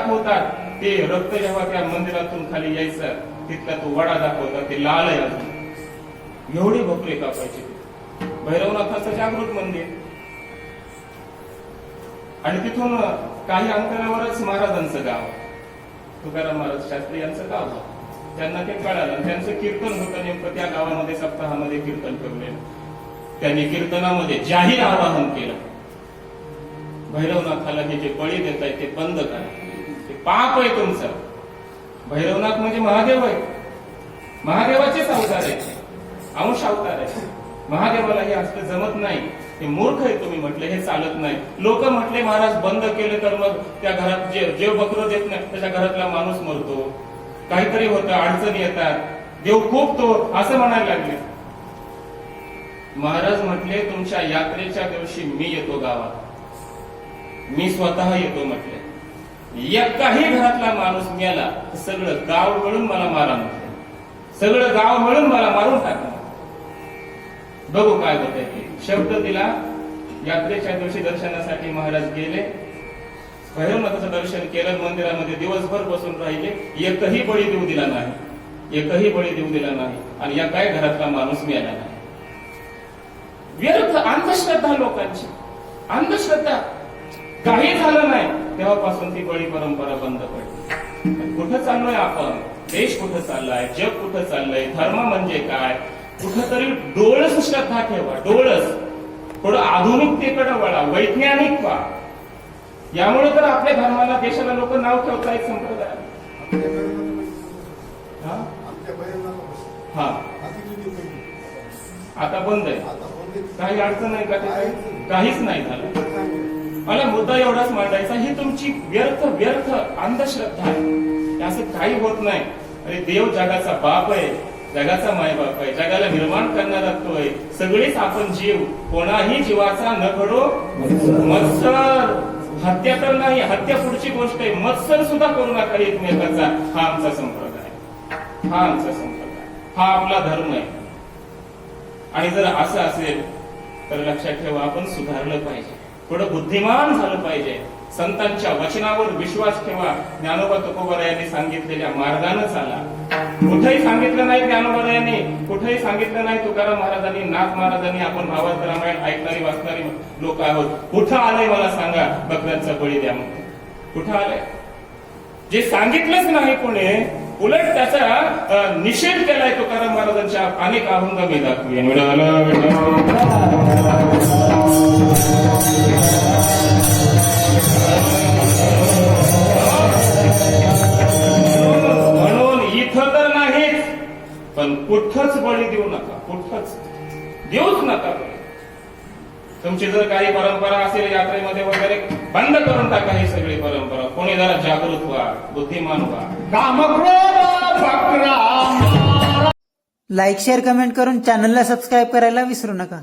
दाखवतात, ते रक्त जेव्हा त्या मंदिरातून खाली यायचं तिथला तो वडा दाखवतात, ते लाल आहे अजून, एवढी भोपळे कापायची. भैरवनाथाचं जागृत मंदिर. आणि तिथून काही अंतरावरच महाराजांचं गाव, तुकाराम महाराज शास्त्री यांचं गाव. त्यांना ते कळालं, त्यांचं कीर्तन होतं नेमकं त्या गावामध्ये, सप्ताहामध्ये कीर्तन ठेवलेलं. त्यांनी कीर्तनामध्ये जाहीर आवाहन केलं, भैरवनाथाला हे जे बळी देत आहे ते बंद करा, ते पाप आहे तुमचं. भैरवनाथ म्हणजे महादेव आहे, महादेवाचेच अवतार आहे, अंश अवतार आहे. महादेवाला हे असं जमत नाही, हे मूर्ख आहे तुम्ही म्हटले, हे चालत नाही. लोक म्हटले महाराज बंद केले तर मग त्या घरात जे बकरं देत नाही त्याच्या घरातला माणूस मरतो, काहीतरी होतं, अडचणी येतात, देव खूपतो, असं म्हणायला लागले. महाराज म्हटले तुमच्या यात्रेच्या दिवशी मी येतो गावात, मी स्वतः येतो म्हटले. एकाही घरातला माणूस मेला सगळं गाव मिळून मला मारा म्हटले, सगळं गाव मिळून मला मारून टाकलं. बघू काय होतंय ते. शब्द दिला. यात्रेच्या दिवशी दर्शनासाठी महाराज गेले, भैरवनाथाचं दर्शन केलं, मंदिरामध्ये दिवसभर बसून राहिले, एकही बळी देऊ दिला नाही, एकही बळी देऊ दिला नाही. आणि या काय घरातला माणूस मिळाला नाही. व्यर्थ अंधश्रद्धा लोकांची, अंधश्रद्धा. काही झालं नाही तेव्हापासून ती बळी परंपरा बंद पडली. कुठं चाललोय आपण? देश कुठं चाललाय? जग कुठं चाललंय? धर्म म्हणजे काय? कुठंतरी डोळस श्रद्धा ठेवा, डोळस. थोडं आधुनिकतेकडे वळा, वैज्ञानिक व्हा. यामुळे तर आपल्या धर्माला, देशाला लोक नाव ठेवतायत संप्रदाय. हा आता बंद आहे, काही अडचण नाही का? काहीच नाही झालं. मला मुद्दा एवढाच मांडायचा, ही तुमची व्यर्थ व्यर्थ अंधश्रद्धा आहे. असं काही होत नाही. अरे देव जगाचा बाप आहे, जगाचा मायबाप आहे, जगाला निर्माण करणारा तो आहे. सगळेच आपण जीव, कोणाही जीवाचा न घडो मत्सर. हत्या तर नाही, हत्या पुढची गोष्ट आहे, मत्सर सुद्धा करू नका एकमेकाचा. हा आमचा संप्रदाय, हा आमचा संप्रदाय, हा आपला धर्म आहे. आणि जर असं असेल तर लक्षात ठेवा, आपण सुधारलं पाहिजे, थोडं बुद्धिमान झालं पाहिजे. संतांच्या वचनावर विश्वास ठेवा. ज्ञानोबा तुकोबारायांनी सांगितलेल्या मार्गानं चाला. कुठेही सांगितलं नाही ज्ञानोबारायांनी, कुठेही सांगितलं नाही तुकाराम महाराजांनी, नाथ महाराजांनी. आपण भावार्थ रामायण ऐकणारी वाचणारी लोक आहोत. कुठं आलंय मला सांगा बकऱ्यांचा बळी द्या म्हणून? कुठं आलंय? जे सांगितलंच नाही कोणी, उलट त्याचा निषेध केलाय तुकाराम महाराजांच्या अनेक अभंग मी दाखवूया. म्हणून इथं तर नाहीच, पण कुठंच बळी देऊ नका, कुठंच देऊच नका बळी. तुमची जर काही परंपरा असेल यात्रेमध्ये वगैरे, बंद करून टाका ही सगळी परंपरा. कोणी जरा जागृत व्हा, बुद्धिमान व्हा. लाईक शेअर कमेंट करून चॅनलला सबस्क्राईब करायला विसरू नका.